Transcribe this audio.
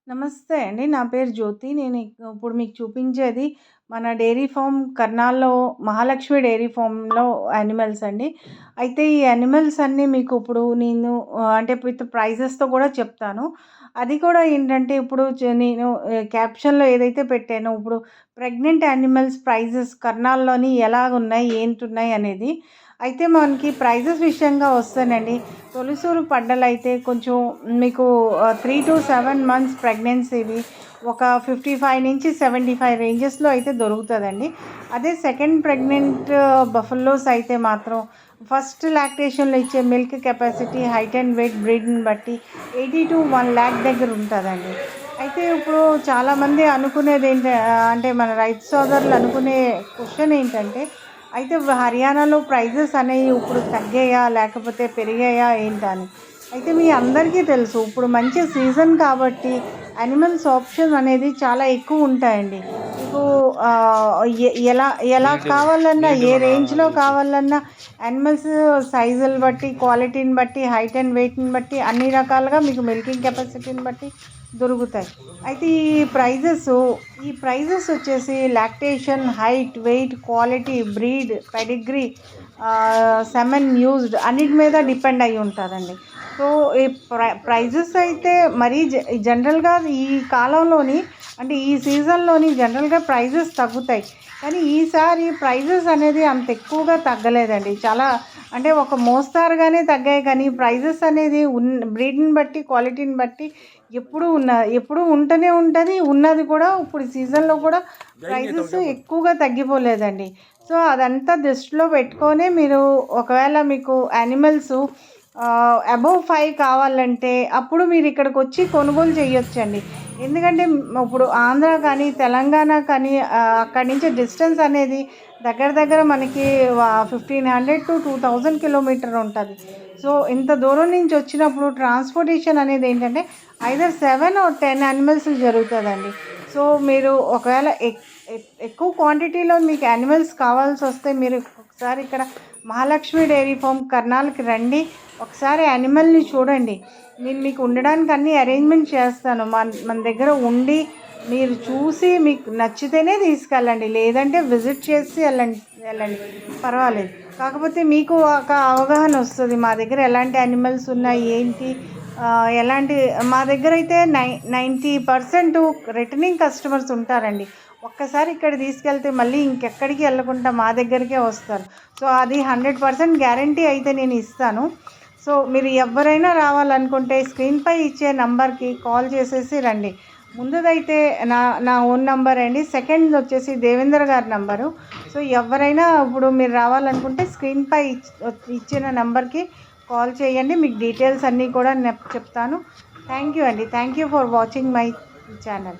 నమస్తే అండి. నా పేరు జ్యోతి. నేను ఇప్పుడు మీకు చూపించేది మన డైరీ ఫార్మ్ కర్నాల్లో మహాలక్ష్మి డైరీ ఫార్మ్‌లో యానిమల్స్ అండి. అయితే ఈ యానిమల్స్ అన్నీ మీకు ఇప్పుడు నేను అంటే విత్ ప్రైజెస్‌తో కూడా చెప్తాను. అది కూడా ఏంటంటే ఇప్పుడు నేను క్యాప్షన్‌లో ఏదైతే పెట్టానో ఇప్పుడు ప్రెగ్నెంట్ యానిమల్స్ ప్రైజెస్ కర్నాల్‌లోని ఎలాగున్నాయి, ఏంటున్నాయి అనేది. అయితే మనకి ప్రైజెస్ విషయంగా వస్తేనండి, తొలిసూరు పడ్డలైతే కొంచెం మీకు 3-7 మంత్స్ ప్రెగ్నెన్సీవి ఒక 55-75 రేంజెస్‌లో అయితే దొరుకుతదండి. అదే సెకండ్ ప్రెగ్నెంట్ బఫెలోస్ అయితే మాత్రం ఫస్ట్ లాక్టేషన్‌లో ఇచ్చే milk capacity, height and weight బ్రీడ్‌ని బట్టి 80-1 లాక్ దగ్గర ఉంటదండి. అయితే ఇప్పుడు చాలామంది అంటే మన రైతు సోదరులు అనుకునే క్వెషన్ ఏంటంటే, అయితే హర్యానాలో ప్రైజెస్ అనేవి ఇప్పుడు తగ్గాయా? లేకపోతే పెరిగాయా ఏంటా అని. అయితే మీ అందరికీ తెలుసు ఇప్పుడు మంచి సీజన్ కాబట్టి యానిమల్స్ ఆప్షన్ అనేది చాలా ఎక్కువ ఉంటాయండి. మీకు ఎలా ఎలా కావాలన్నా, ఏ రేంజ్‌లో కావాలన్నా యానిమల్స్ సైజులు బట్టి, క్వాలిటీని బట్టి, హైట్ అండ్ వెయిట్‌ని బట్టి అన్ని రకాలుగా మీకు మిల్కింగ్ కెపాసిటీని బట్టి దొరుకుతాయి. అయితే ఈ ప్రైజెస్ వచ్చేసి lactation, height, weight, quality, breed, pedigree, semen used అన్నిటి మీద డిపెండ్ అయ్యి ఉంటుందండి. సో ఈ ప్రైజెస్ అయితే మరీ జనరల్‌గా ఈ కాలంలోని అంటే ఈ సీజన్‌లోని జనరల్‌గా ప్రైజెస్ తగ్గుతాయి. కానీ ఈసారి ప్రైజెస్ అనేది అంత ఎక్కువగా తగ్గలేదండి. చాలా అంటే ఒక మోస్తారుగానే తగ్గాయి కానీ ప్రైజెస్ అనేది బ్రీడ్‌ని బట్టి, క్వాలిటీని బట్టి ఎప్పుడూ ఉంటూనే ఉంటది. ఉన్నది కూడా ఇప్పుడు సీజన్‌లో కూడా ప్రైజెస్ ఎక్కువగా తగ్గిపోలేదండి. సో అదంతా దృష్టిలో పెట్టుకొనే మీరు ఒకవేళ మీకు యానిమల్స్ అబోవ్ 5 కావాలంటే అప్పుడు మీరు ఇక్కడికొచ్చి కొనుగోలు చేయొచ్చండి. ఎందుకంటే ఇప్పుడు ఆంధ్ర కానీ, తెలంగాణ కానీ అక్కడి నుంచి డిస్టెన్స్ అనేది దగ్గర దగ్గర మనకి 1500-2000 కిలోమీటర్ ఉంటది. సో ఇంత దూరం నుంచి వచ్చినప్పుడు ట్రాన్స్‌పోర్టేషన్ అనేది ఏంటంటే ఐదర్ 7 ఆర్ 10 యానిమల్స్ జరుగుతదండి. సో మీరు ఒకవేళ ఎక్కువ క్వాంటిటీలో మీకు యానిమల్స్ కావాల్సొస్తే మీరు ఒకసారి ఇక్కడ మహాలక్ష్మి డైరీ ఫార్మ్ కర్నాల్‌కి రండి. ఒకసారి యానిమల్‌ని చూడండి. నేను మీకు ఉండడానికి అన్ని అరేంజ్‌మెంట్ చేస్తాను. మన దగ్గర ఉండి మీరు చూసి మీకు నచ్చితేనే తీసుకెళ్ళండి. లేదంటే విజిట్ చేసి వెళ్ళండి పర్వాలేదు. కాకపోతే మీకు ఒక అవగాహన వస్తది. మా దగ్గర ఎలాంటి యానిమల్స్ ఉన్నాయి, ఏంటి మా దగ్గరైతే 90% రిటర్నింగ్ కస్టమర్స్ ఉంటారండి. ఒక్కసారి ఇక్కడ తీసుకెళ్తే మళ్ళీ ఇంకెక్కడికి వెళ్ళకుండా మా దగ్గరికే వస్తారు. సో అది 100% గ్యారంటీ అయితే నేను ఇస్తాను. సో మీరు ఎవరైనా రావాలనుకుంటే స్క్రీన్‌పై ఇచ్చే నంబర్‌కి కాల్ చేసేసి రండి. ముందుదైతే నా ఓన్ నంబర్ అండి. సెకండ్ వచ్చేసి దేవేందర్ గారి నంబరు. సో ఎవరైనా ఇప్పుడు మీరు రావాలనుకుంటే స్క్రీన్‌పై ఇచ్చిన నంబర్‌కి కాల్ చేయండి. మీకు డీటెయిల్స్ అన్నీ కూడా చెప్తాను. థ్యాంక్ యూ అండి. Thank you for watching my channel.